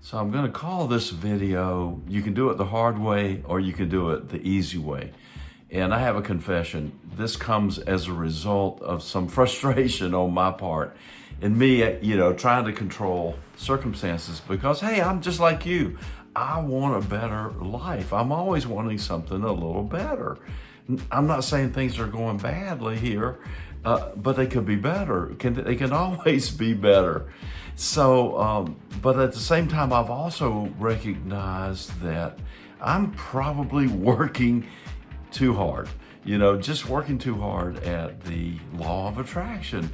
So I'm going to call this video, you can do it the hard way or you can do it the easy way. And I have a confession. This comes as a result of some frustration on my part and me, trying to control circumstances because, hey, I'm just like you. I want a better life. I'm always wanting something a little better. I'm not saying things are going badly here, but they could be better. They can always be better. So, but at the same time, I've also recognized that I'm probably working too hard, just working too hard at the law of attraction.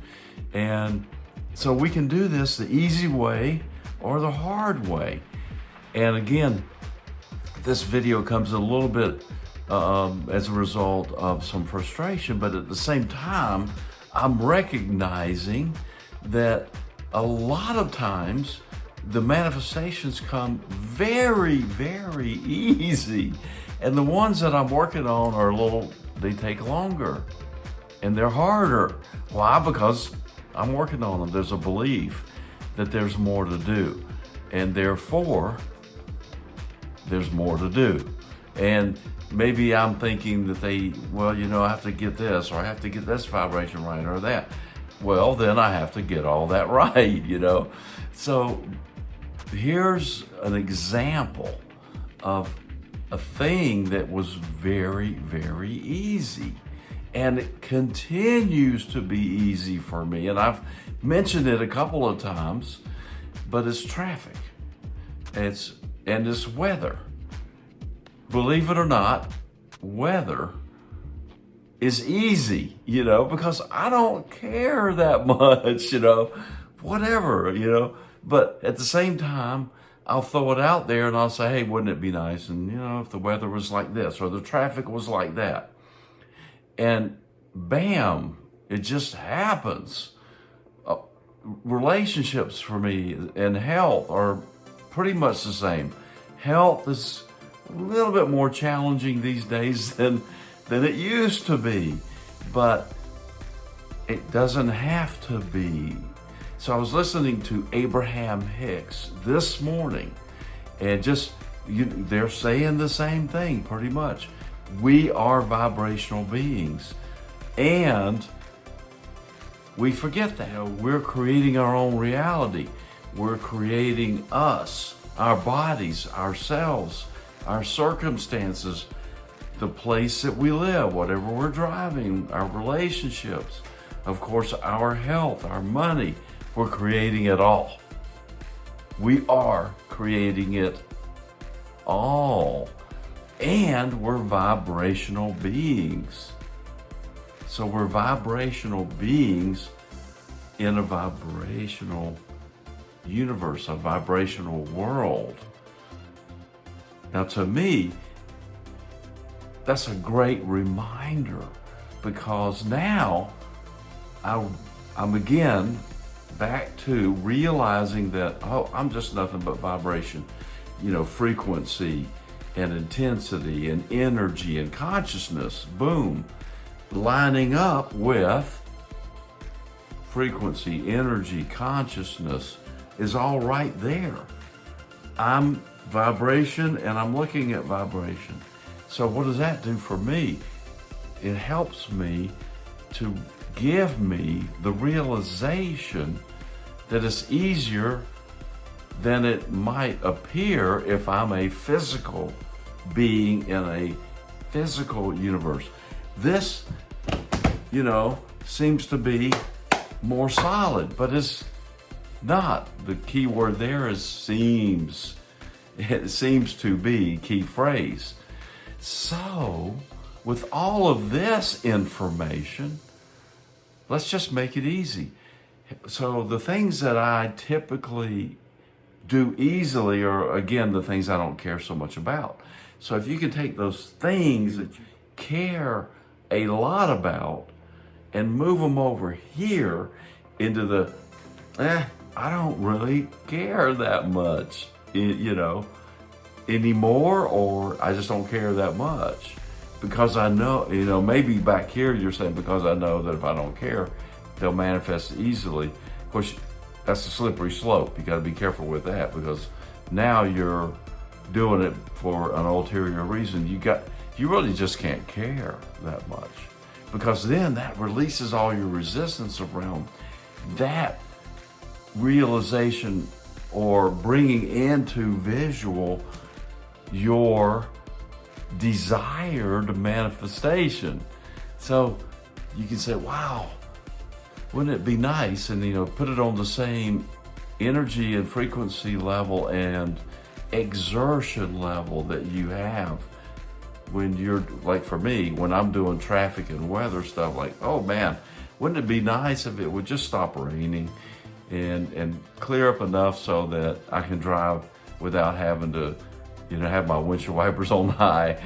And so we can do this the easy way or the hard way. And again, this video comes a little bit as a result of some frustration, but at the same time, I'm recognizing that a lot of times the manifestations come very, very easy. And the ones that I'm working on they take longer and they're harder. Why? Because I'm working on them. There's a belief that there's more to do. And therefore, there's more to do. And maybe I'm thinking that I have to get this, or I have to get this vibration right, or that. Well, then I have to get all that right, So here's an example of a thing that was very, very easy. And it continues to be easy for me. And I've mentioned it a couple of times, but it's traffic. It's weather. Believe it or not, weather is easy, because I don't care that much, whatever, but at the same time, I'll throw it out there and I'll say, hey, wouldn't it be nice? And, if the weather was like this or the traffic was like that. And bam, it just happens. Relationships for me and health are pretty much the same. Health is a little bit more challenging these days than it used to be, but it doesn't have to be. So I was listening to Abraham Hicks this morning, and they're saying the same thing pretty much. We are vibrational beings, and we forget that. We're creating our own reality. We're creating us, our bodies, ourselves, our circumstances, the place that we live, whatever we're driving, our relationships, of course, our health, our money. We're creating it all. We are creating it all. And we're vibrational beings. So we're vibrational beings in a vibrational universe, a vibrational world. Now, to me, that's a great reminder, because now I'm again back to realizing that, I'm just nothing but vibration, frequency and intensity and energy and consciousness, boom, lining up with frequency, energy, consciousness is all right there. I'm vibration and I'm looking at vibration. So what does that do for me? It helps me to give me the realization that it's easier than it might appear if I'm a physical being in a physical universe. This, seems to be more solid, but it's not. The key word there is seems. It seems to be key phrase. So, with all of this information, let's just make it easy. So the things that I typically do easily are, again, the things I don't care so much about. So if you can take those things that you care a lot about and move them over here into the, I don't really care that much, anymore, or I just don't care that much. Because I know, maybe back here you're saying because I know that if I don't care, they'll manifest easily. Of course, that's a slippery slope. You got to be careful with that, because now you're doing it for an ulterior reason. You really just can't care that much, because then that releases all your resistance around that realization, or bringing into visual your desired manifestation. So you can say, wow, wouldn't it be nice? And, put it on the same energy and frequency level and exertion level that you have when you're, like for me, when I'm doing traffic and weather stuff, like, oh man, wouldn't it be nice if it would just stop raining and clear up enough so that I can drive without having to, have my windshield wipers on high,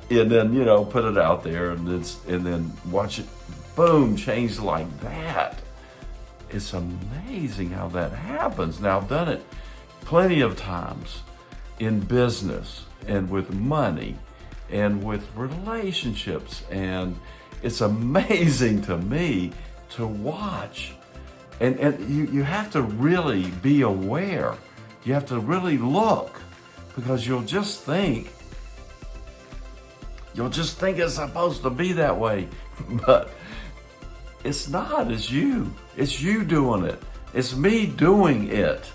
and then, put it out there and then watch it, boom, change like that. It's amazing how that happens. Now, I've done it plenty of times in business and with money and with relationships, and it's amazing to me to watch. And you have to really be aware. You have to really look, because you'll just think it's supposed to be that way, but it's not. It's you. It's you doing it. It's me doing it.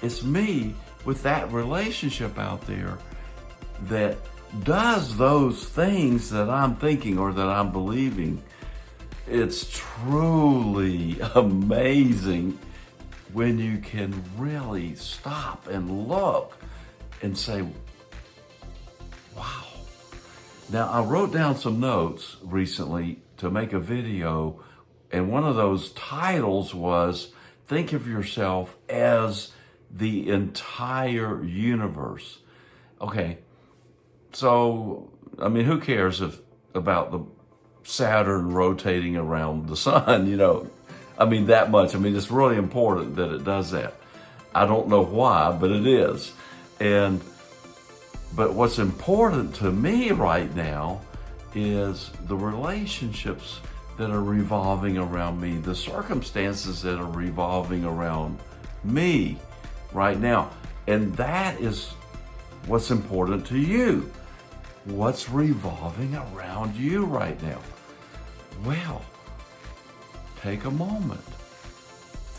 It's me with that relationship out there that does those things that I'm thinking or that I'm believing. It's truly amazing when you can really stop and look and say, wow. Now, I wrote down some notes recently to make a video, and one of those titles was, think of yourself as the entire universe. Okay, so, who cares about the Saturn rotating around the sun, that much. It's really important that it does that. I don't know why, but it is. But what's important to me right now is the relationships that are revolving around me, the circumstances that are revolving around me right now. And that is what's important to you. What's revolving around you right now? Well, take a moment.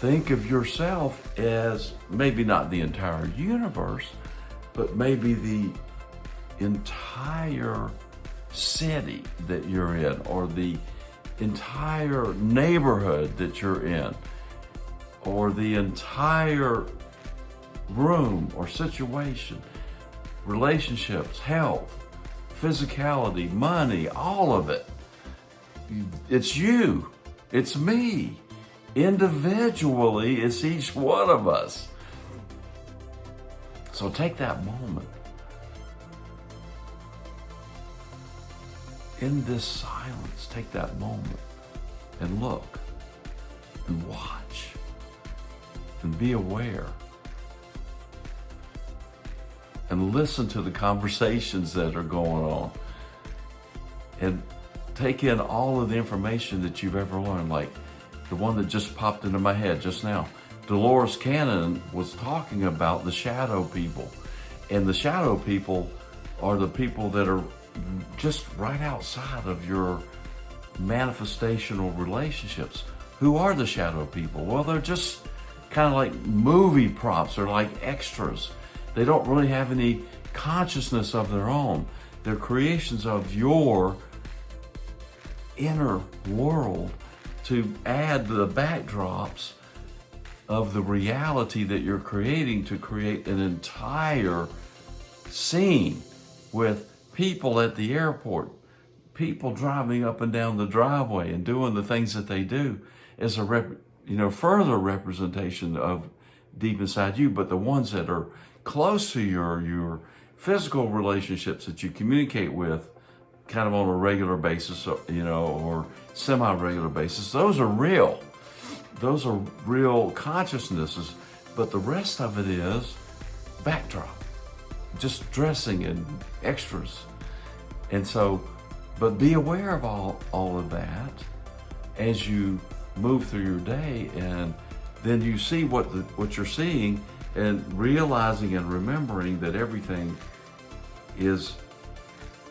Think of yourself as maybe not the entire universe, but maybe the entire city that you're in, or the entire neighborhood that you're in, or the entire room or situation, relationships, health, physicality, money, all of it. It's you. It's me. Individually, it's each one of us. So take that moment. In this silence, take that moment and look and watch and be aware and listen to the conversations that are going on, and take in all of the information that you've ever learned, like the one that just popped into my head just now. Dolores Cannon was talking about the shadow people, and the shadow people are the people that are just right outside of your manifestational relationships. Who are the shadow people? Well, they're just kind of like movie props. They're like extras. They don't really have any consciousness of their own. They're creations of your inner world to add the backdrops of the reality that you're creating, to create an entire scene with people at the airport, people driving up and down the driveway and doing the things that they do as a further representation of deep inside you. But the ones that are close to your physical relationships that you communicate with kind of on a regular basis, or semi-regular basis, those are real. Those are real consciousnesses, but the rest of it is backdrop, just dressing and extras. And so, but be aware of all of that as you move through your day, and then you see what you're seeing, and realizing and remembering that everything is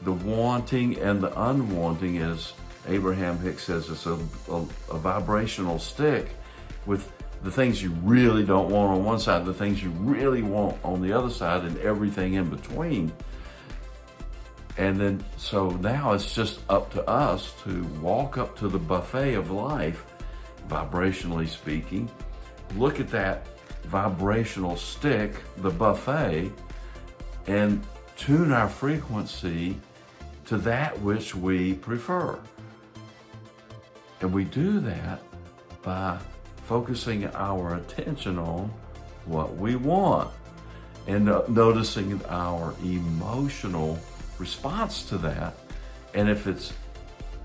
the wanting and the unwanting, as Abraham Hicks says. It's a vibrational stick with the things you really don't want on one side, the things you really want on the other side, and everything in between. And then, so now it's just up to us to walk up to the buffet of life, vibrationally speaking, look at that vibrational stick, the buffet, and tune our frequency to that which we prefer. And we do that by focusing our attention on what we want and noticing our emotional response to that. And if it's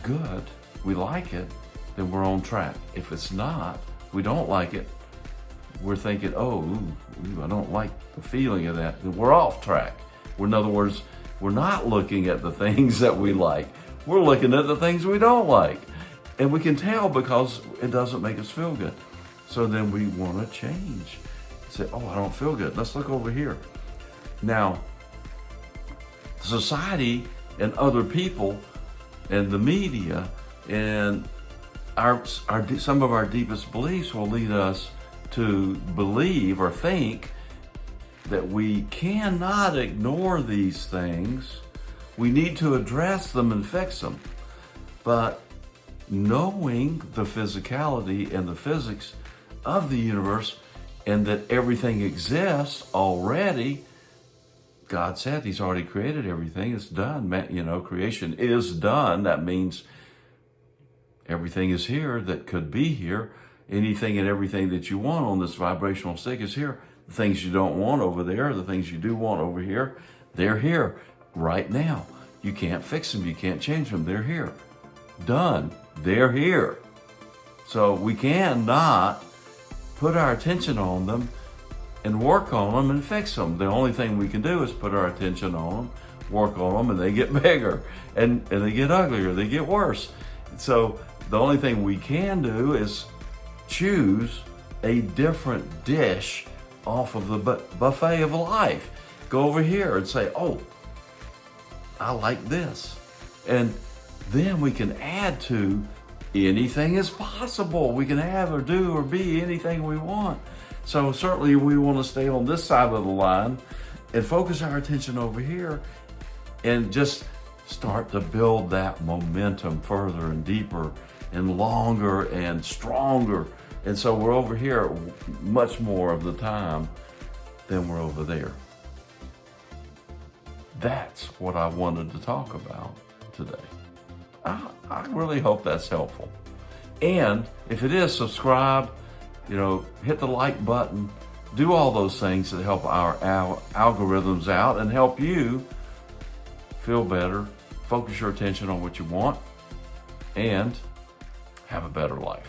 good, we like it, then we're on track. If it's not, we don't like it, we're thinking, oh, ooh, I don't like the feeling of that, then we're off track. In other words, we're not looking at the things that we like. We're looking at the things we don't like. And we can tell because it doesn't make us feel good. So then we want to change. Say, oh, I don't feel good. Let's look over here. Now, society and other people and the media and some of our deepest beliefs will lead us to believe or think that we cannot ignore these things. We need to address them and fix them. But knowing the physicality and the physics of the universe and that everything exists already, God said He's already created everything. It's done. Creation is done. That means everything is here that could be here. Anything and everything that you want on this vibrational stick is here. The things you don't want over there, the things you do want over here, they're here right now. You can't fix them. You can't change them. They're here. Done. They're here. So we cannot put our attention on them and work on them and fix them. The only thing we can do is put our attention on them, work on them, and they get bigger, and they get uglier, they get worse. So the only thing we can do is choose a different dish off of the buffet of life. Go over here and say, oh, I like this. And then we can add to anything is possible. We can have or do or be anything we want. So certainly we want to stay on this side of the line and focus our attention over here and just start to build that momentum further and deeper and longer and stronger. And so we're over here much more of the time than we're over there. That's what I wanted to talk about today. I really hope that's helpful. And if it is, subscribe, hit the like button, do all those things that help our algorithms out and help you feel better, focus your attention on what you want, and have a better life.